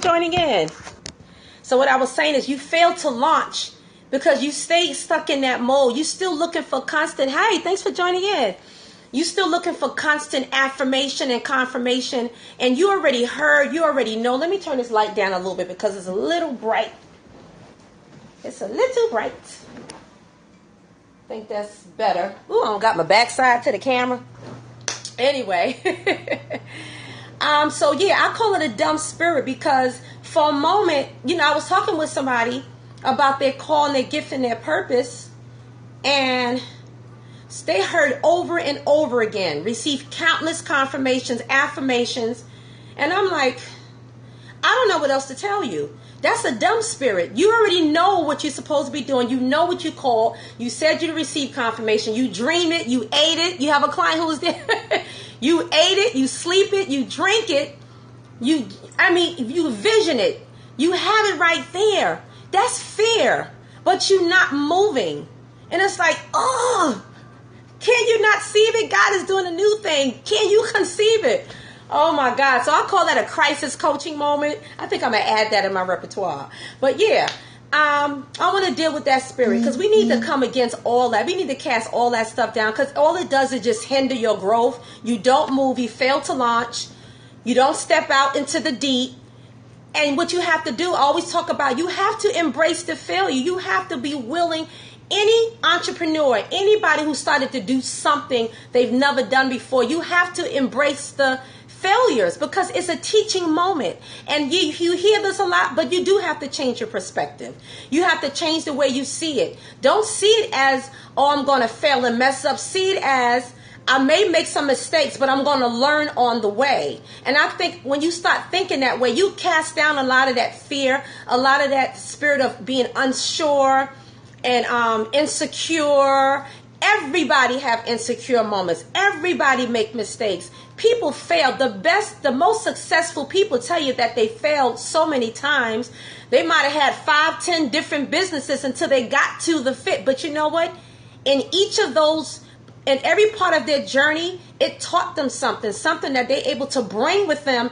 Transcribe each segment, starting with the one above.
Joining in. So what I was saying is you failed to launch because you stayed stuck in that mode. You still looking for constant, hey, thanks for joining in. You still looking for constant affirmation and confirmation, and you already heard, you already know. Let me turn this light down a little bit because it's a little bright. It's a little bright. I think that's better. Ooh, I don't got my backside to the camera. Anyway. So yeah, I call it a dumb spirit because for a moment, I was talking with somebody about their call and their gift and their purpose, and they heard over and over again, received countless confirmations, affirmations, and I'm like, I don't know what else to tell you. That's a dumb spirit. You already know what you're supposed to be doing. You know what you call. You said you received confirmation. You dream it. You ate it. You have a client who was there. You ate it. You sleep it. You drink it. You vision it. You have it right there. That's fear. But you're not moving. And it's like, oh, can you not see it? God is doing a new thing. Can you conceive it? Oh my God. So I call that a crisis coaching moment. I think I'm going to add that in my repertoire. But yeah, I want to deal with that spirit because we need to come against all that. We need to cast all that stuff down because all it does is just hinder your growth. You don't move. You fail to launch. You don't step out into the deep. And what you have to do, I always talk about, you have to embrace the failure. You have to be willing. Any entrepreneur, anybody who started to do something they've never done before, you have to embrace the failures because it's a teaching moment. And you hear this a lot, but you do have to change your perspective. You have to change the way you see it. Don't see it as, oh, I'm going to fail and mess up. See it as, I may make some mistakes, but I'm going to learn on the way. And I think when you start thinking that way, you cast down a lot of that fear, a lot of that spirit of being unsure and insecure. Everybody have insecure moments. Everybody make mistakes. People fail. The most successful people tell you that they failed so many times. They might have had 5-10 different businesses until they got to the fit. But you know what? In each of those, in every part of their journey, it taught them something that they're able to bring with them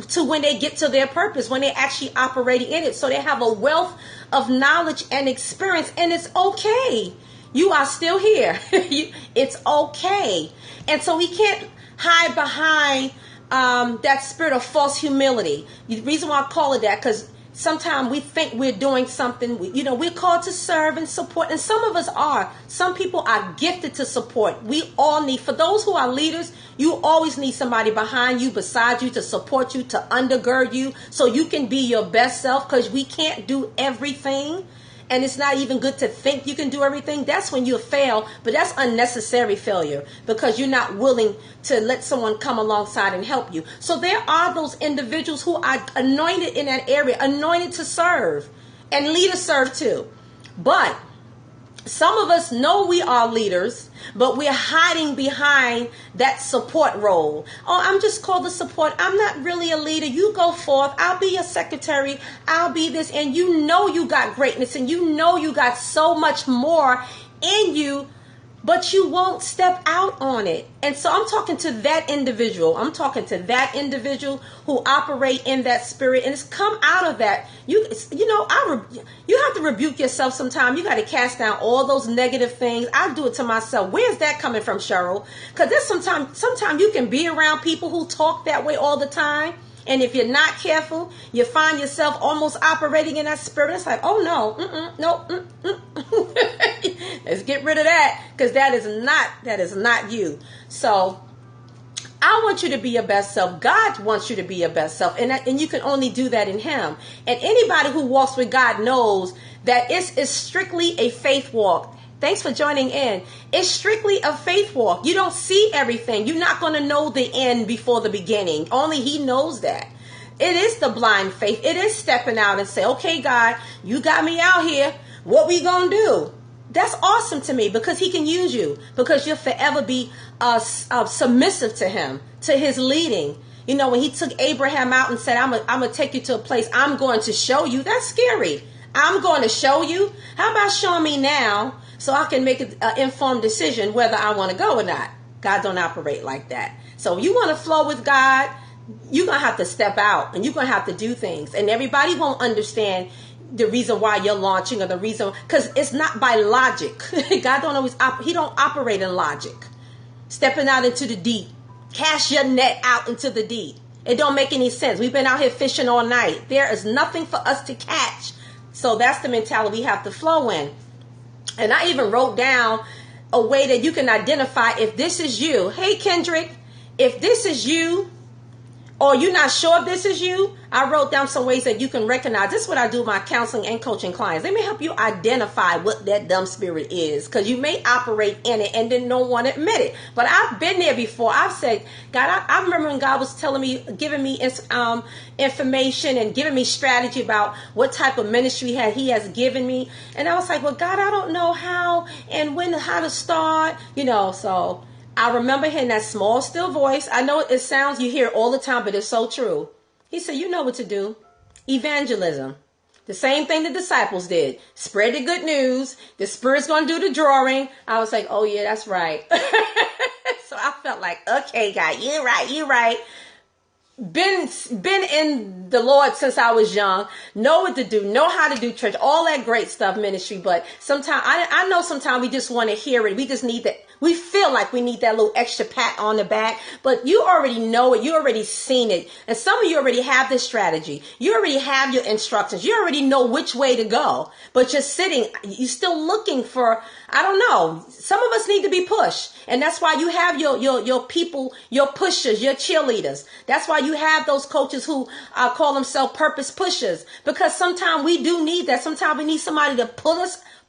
to when they get to their purpose, when they're actually operating in it. So they have a wealth of knowledge and experience, and it's okay. You are still here. It's okay. And so we can't hide behind that spirit of false humility. The reason why I call it that, because sometimes we think we're doing something, we're called to serve and support. And some of us are. Some people are gifted to support. We all need, for those who are leaders, you always need somebody behind you, beside you, to support you, to undergird you, so you can be your best self, because we can't do everything. And it's not even good to think you can do everything. That's when you fail, but that's unnecessary failure because you're not willing to let someone come alongside and help you. So there are those individuals who are anointed in that area, anointed to serve, and leaders serve too. But some of us know we are leaders, but we're hiding behind that support role. Oh, I'm just called to support. I'm not really a leader. You go forth. I'll be your secretary. I'll be this. And you know you got greatness, and you know you got so much more in you, but you won't step out on it. And so I'm talking to that individual. I'm talking to that individual who operate in that spirit, and it's come out of that. You have to rebuke yourself sometime. You got to cast down all those negative things. I do it to myself. Where's that coming from, Cheryl? Because there's sometimes you can be around people who talk that way all the time. And if you're not careful, you find yourself almost operating in that spirit. It's like, oh no, let's get rid of that, because that is not you. So I want you to be your best self. God wants you to be your best self, and you can only do that in Him. And anybody who walks with God knows that it's strictly a faith walk. Thanks for joining in. It's strictly a faith walk. You don't see everything. You're not going to know the end before the beginning. Only He knows that. It is the blind faith. It is stepping out and say, okay, God, you got me out here. What we going to do? That's awesome to me, because He can use you, because you'll forever be submissive to Him, to His leading. When He took Abraham out and said, I'm going to take you to a place I'm going to show you. That's scary. I'm going to show you. How about showing me now, so I can make an informed decision whether I want to go or not? God don't operate like that. So you want to flow with God, you're going to have to step out and you're going to have to do things. And everybody won't understand the reason why you're launching or the reason, because it's not by logic. God don't always, he don't operate in logic. Stepping out into the deep. Cast your net out into the deep. It don't make any sense. We've been out here fishing all night. There is nothing for us to catch. So that's the mentality we have to flow in. And I even wrote down a way that you can identify if this is you. Hey, Kendrick, if this is you, or you're not sure if this is you, I wrote down some ways that you can recognize. This is what I do with my counseling and coaching clients. Let me help you identify what that dumb spirit is, because you may operate in it and then don't want to admit it. But I've been there before. I've said, God, I remember when God was telling me, giving me information and giving me strategy about what type of ministry he has given me. And I was like, well, God, I don't know how and when, how to start, so I remember hearing that small, still voice. I know it sounds, you hear it all the time, but it's so true. He said, you know what to do. Evangelism. The same thing the disciples did. Spread the good news. The Spirit's going to do the drawing. I was like, oh yeah, that's right. So I felt like, okay, God, you're right. Been in the Lord since I was young, know what to do, know how to do church, all that great stuff, ministry. But sometimes I know sometimes we just want to hear it. We just need that. We feel like we need that little extra pat on the back, but you already know it. You already seen it. And some of you already have this strategy. You already have your instructions. You already know which way to go, but you're sitting, you're still looking for, I don't know. Some of us need to be pushed. And that's why you have your people, your pushers, your cheerleaders. That's why you have those coaches who call themselves purpose pushers, because sometimes we do need that. Sometimes we need somebody to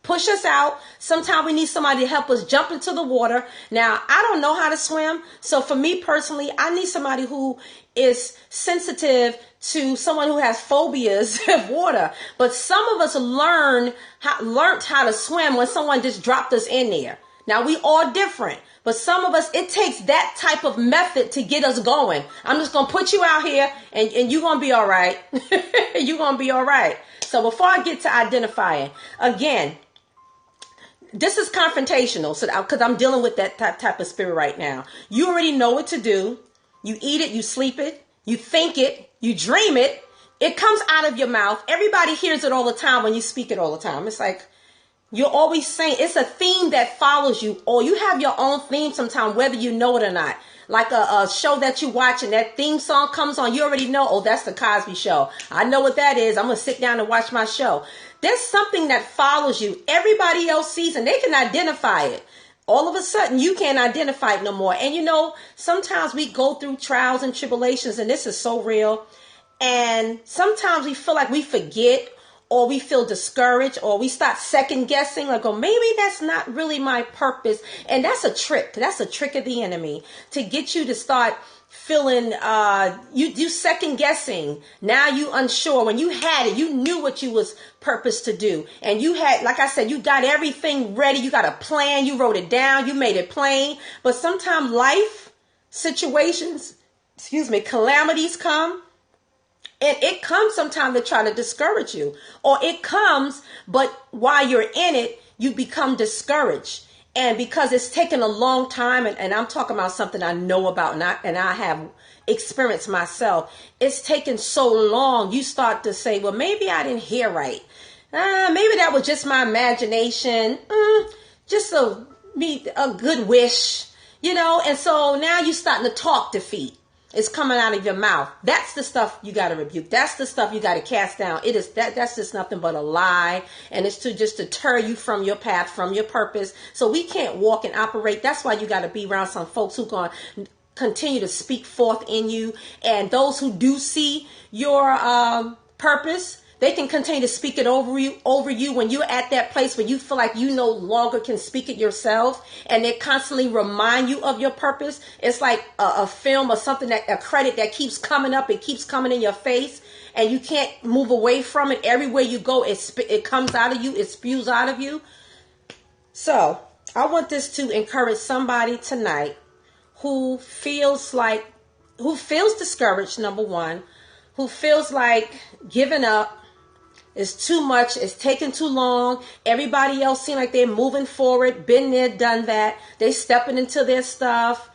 push us out. Sometimes we need somebody to help us jump into the water. Now, I don't know how to swim. So for me personally, I need somebody who is sensitive to someone who has phobias of water. But some of us learned how to swim when someone just dropped us in there. Now, we all different. But some of us, it takes that type of method to get us going. I'm just going to put you out here and you're going to be all right. You're going to be all right. So before I get to identifying, again, this is confrontational, so because I'm dealing with that type of spirit right now. You already know what to do. You eat it, you sleep it, you think it, you dream it. It comes out of your mouth. Everybody hears it all the time when you speak it all the time. It's like you're always saying it's a theme that follows you, or you have your own theme sometime, whether you know it or not. Like a show that you watch and that theme song comes on, you already know, oh, that's the Cosby Show. I know what that is. I'm going to sit down and watch my show. There's something that follows you. Everybody else sees and they can identify it. All of a sudden, you can't identify it no more. And sometimes we go through trials and tribulations, and this is so real. And sometimes we feel like we forget, or we feel discouraged, or we start second guessing, like, oh, maybe that's not really my purpose. And that's a trick. That's a trick of the enemy to get you to start feeling, you second guessing. Now you unsure. When you had it, you knew what you was purposed to do. And you had, like I said, you got everything ready. You got a plan. You wrote it down. You made it plain. But sometimes life situations, calamities come. And it comes sometimes to try to discourage you. Or it comes, but while you're in it, you become discouraged. And because it's taken a long time, and I'm talking about something I know about and I have experienced myself, it's taken so long, you start to say, well, maybe I didn't hear right. Maybe that was just my imagination, just a good wish, and so now you're starting to talk defeat. It's coming out of your mouth. That's the stuff you got to rebuke. That's the stuff you got to cast down. It is that's just nothing but a lie. And it's to just deter you from your path, from your purpose. So we can't walk and operate. That's why you got to be around some folks who going to continue to speak forth in you. And those who do see your purpose, they can continue to speak it over you when you're at that place where you feel like you no longer can speak it yourself, and they constantly remind you of your purpose. It's like a film or something, a credit that keeps coming up. It keeps coming in your face, and you can't move away from it. Everywhere you go, it comes out of you. It spews out of you. So I want this to encourage somebody tonight who feels discouraged, number one, who feels like giving up. It's too much. It's taking too long. Everybody else seems like they're moving forward. Been there, done that. They stepping into their stuff.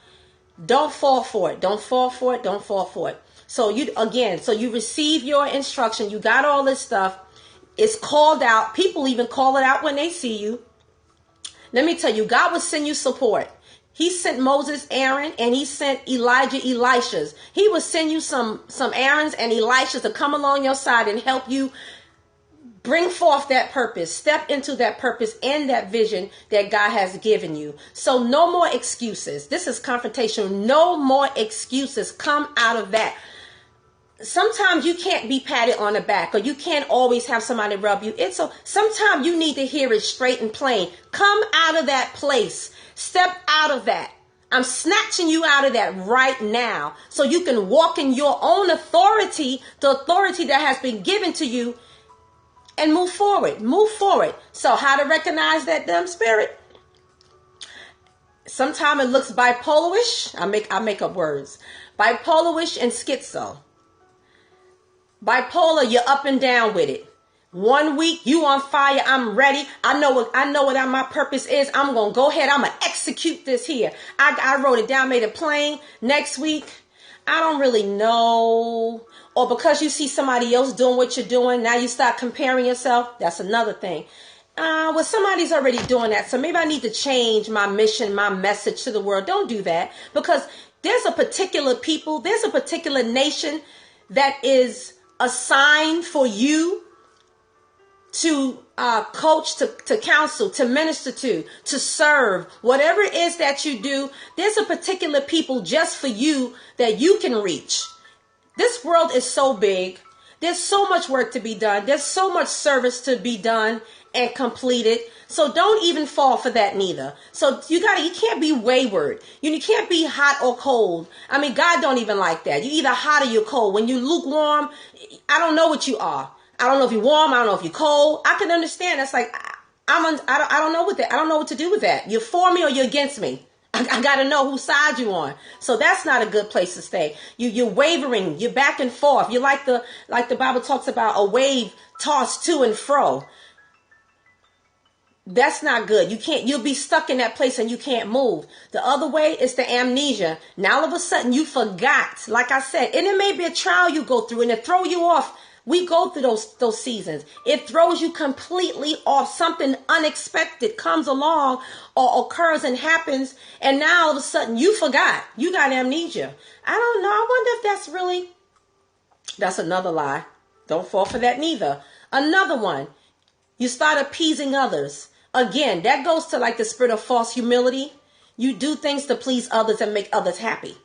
Don't fall for it. Don't fall for it. Don't fall for it. So you receive your instruction. You got all this stuff. It's called out. People even call it out when they see you. Let me tell you, God will send you support. He sent Moses, Aaron, and he sent Elijah, Elishas. He will send you some Aarons and Elishas to come along your side and help you bring forth that purpose, step into that purpose and that vision that God has given you. So no more excuses. This is confrontation. No more excuses. Come out of that. Sometimes you can't be patted on the back, or you can't always have somebody rub you. Sometimes you need to hear it straight and plain. Come out of that place. Step out of that. I'm snatching you out of that right now so you can walk in your own authority, the authority that has been given to you, and move forward. Move forward. So how to recognize that dumb spirit? Sometimes it looks bipolarish. I make up words. Bipolarish and schizo. Bipolar, you're up and down with it. 1 week, you on fire. I'm ready. I know what my purpose is. I'm going to go ahead. I'm going to execute this here. I wrote it down, made it plain. Next week, I don't really know. Or because you see somebody else doing what you're doing, now you start comparing yourself. That's another thing. Well, somebody's already doing that. So maybe I need to change my mission, my message to the world. Don't do that, because there's a particular people, there's a particular nation that is assigned for you to coach, to counsel, to minister to serve, whatever it is that you do. There's a particular people just for you that you can reach. This world is so big. There's so much work to be done. There's so much service to be done and completed. So don't even fall for that neither. So you can't be wayward. You can't be hot or cold. I mean, God don't even like that. You either hot or you're cold. When you lukewarm, I don't know what you are. I don't know if you're warm. I don't know if you're cold. I can understand. That's like, I don't know what that. I don't know what to do with that. You're for me or you're against me. I got to know whose side you're on. So that's not a good place to stay. You're wavering. You're back and forth. You're like the Bible talks about, a wave tossed to and fro. That's not good. You'll be stuck in that place and you can't move. The other way is the amnesia. Now all of a sudden you forgot, like I said, and it may be a trial you go through and it throw you off. We go through those seasons. It throws you completely off. Something unexpected comes along or occurs and happens, and now all of a sudden you forgot. You got amnesia. I don't know. I wonder if that's another lie. Don't fall for that neither. Another one. You start appeasing others. Again, that goes to like the spirit of false humility. You do things to please others and make others happy.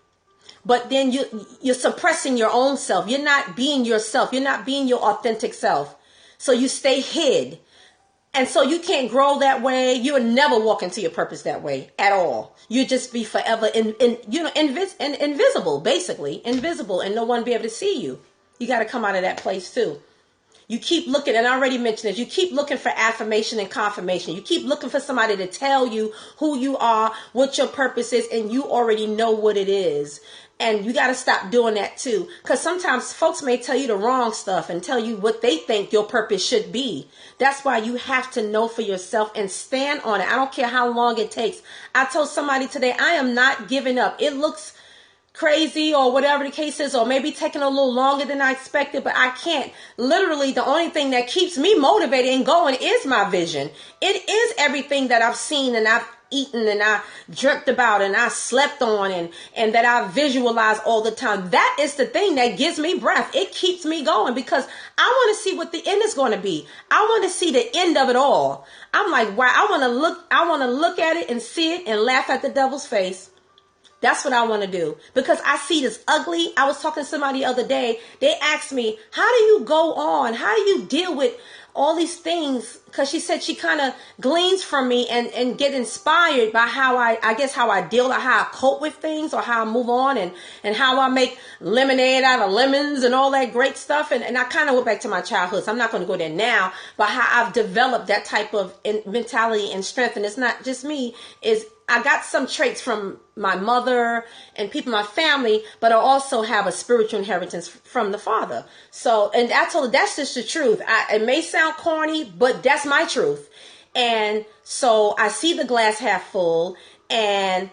But then you're suppressing your own self. You're not being yourself. You're not being your authentic self. So you stay hid. And so you can't grow that way. You'll never walk into your purpose that way at all. You just be forever invisible, basically. Invisible, and no one be able to see you. You got to come out of that place too. You keep looking, and I already mentioned this, you keep looking for affirmation and confirmation. You keep looking for somebody to tell you who you are, what your purpose is, and you already know what it is. And you got to stop doing that too. Because sometimes folks may tell you the wrong stuff and tell you what they think your purpose should be. That's why you have to know for yourself and stand on it. I don't care how long it takes. I told somebody today, I am not giving up. It looks crazy or whatever the case is, or maybe taking a little longer than I expected, but I can't. Literally, the only thing that keeps me motivated and going is my vision. It is everything that I've seen and I've eaten and I dreamt about and I slept on and that I visualize all the time. That is the thing that gives me breath. It keeps me going because I want to see what the end is going to be. I want to see the end of it all. I'm like, wow, I want to look at it and see it and laugh at the devil's face. That's what I want to do because I see this ugly. I was talking to somebody the other day. They asked me, how do you go on? How do you deal with all these things? Because she said she kind of gleans from me and get inspired by how I deal, or how I cope with things, or how I move on, and how I make lemonade out of lemons and all that great stuff. And I kind of went back to my childhood. So I'm not going to go there now, but how I've developed that type of mentality and strength. And it's not just me, I got some traits from my mother and people in my family, but I also have a spiritual inheritance from the Father. So, and I told her that's just the truth. It may sound corny, but that's my truth. And so I see the glass half full, and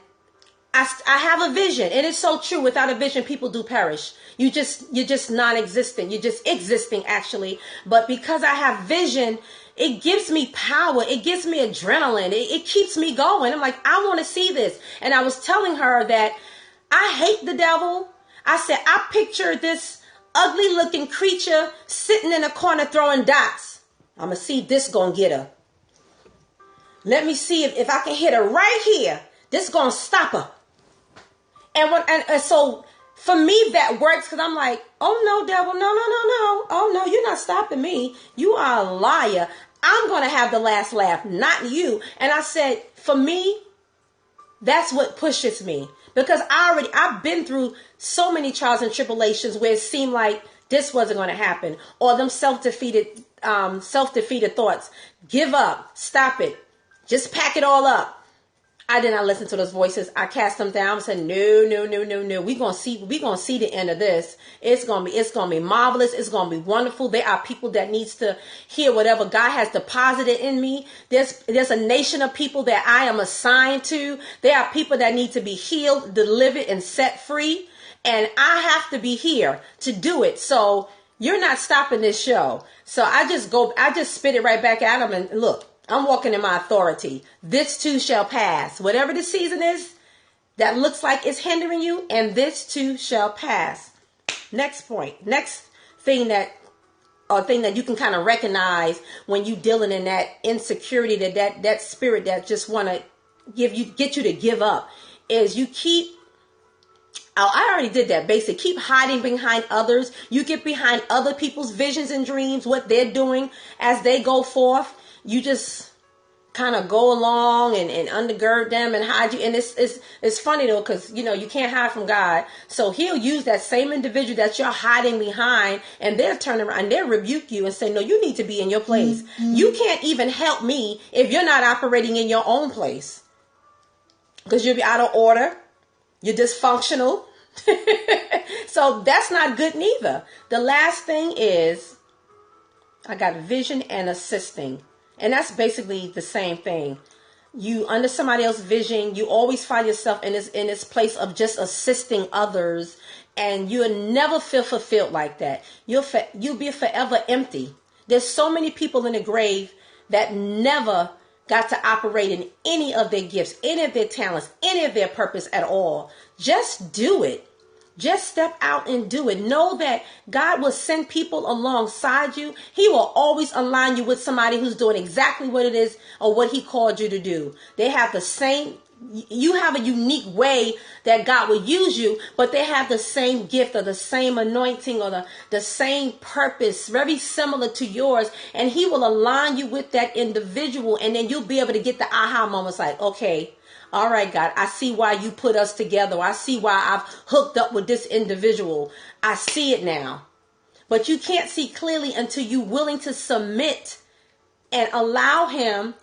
I have a vision. It is so true. Without a vision, people do perish. You're just non-existent. You're just existing, actually. But because I have vision, it gives me power. It gives me adrenaline. It keeps me going. I'm like, I want to see this. And I was telling her that I hate the devil. I said, I pictured this ugly looking creature sitting in a corner throwing dots. I'm going to see if this going to get her. Let me see if I can hit her right here. This going to stop her. And so for me, that works because I'm like, oh, no, devil. No. Oh, no, you're not stopping me. You are a liar. I'm going to have the last laugh, not you. And I said, for me, that's what pushes me. Because I've been through so many trials and tribulations where it seemed like this wasn't going to happen. Or them self-defeated thoughts. Give up. Stop it. Just pack it all up. I did not listen to those voices. I cast them down and said, no. We're going to see the end of this. It's going to be marvelous. It's going to be wonderful. There are people that needs to hear whatever God has deposited in me. There's a nation of people that I am assigned to. There are people that need to be healed, delivered, and set free. And I have to be here to do it. So you're not stopping this show. So I just spit it right back at them and look. I'm walking in my authority. This too shall pass. Whatever the season is that looks like it's hindering you, and this too shall pass. Next point. Next thing that you can kind of recognize when you dealing in that insecurity, that spirit that just want to get you to give up, is you keep. Oh, I already did that. Basically, keep hiding behind others. You get behind other people's visions and dreams, what they're doing as they go forth. You just kind of go along and undergird them and hide you. And it's funny though, because you can't hide from God. So he'll use that same individual that you're hiding behind, and they'll turn around and they'll rebuke you and say, no, you need to be in your place. Mm-hmm. You can't even help me if you're not operating in your own place, because you'll be out of order. You're dysfunctional. So that's not good neither. The last thing is I got vision and assisting. And that's basically the same thing. You under somebody else's vision, you always find yourself in this place of just assisting others, and you'll never feel fulfilled like that. You'll be forever empty. There's so many people in the grave that never got to operate in any of their gifts, any of their talents, any of their purpose at all. Just do it. Just step out and do it. Know that God will send people alongside you. He will always align you with somebody who's doing exactly what it is or what he called you to do. They have the same, you have a unique way that God will use you, but they have the same gift or the same anointing or the same purpose, very similar to yours. And he will align you with that individual. And then you'll be able to get the aha moments like, okay, all right, God, I see why you put us together. I see why I've hooked up with this individual. I see it now. But you can't see clearly until you're willing to submit and allow him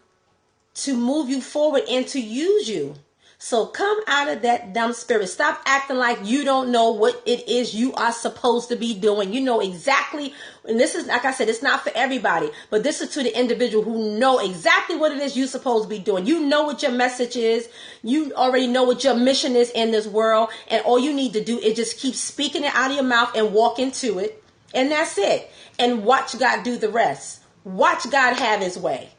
to move you forward and to use you. So come out of that dumb spirit. Stop acting like you don't know what it is you are supposed to be doing. You know exactly. And this is, like I said, it's not for everybody, but this is to the individual who know exactly what it is you're supposed to be doing. You know what your message is. You already know what your mission is in this world. And all you need to do is just keep speaking it out of your mouth and walk into it. And that's it. And watch God do the rest. Watch God have his way.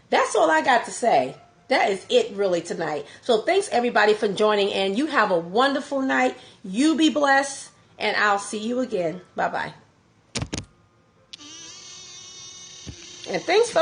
That's all I got to say. That is it really tonight. So thanks everybody for joining, and you have a wonderful night. You be blessed, and I'll see you again. Bye-bye. And thanks for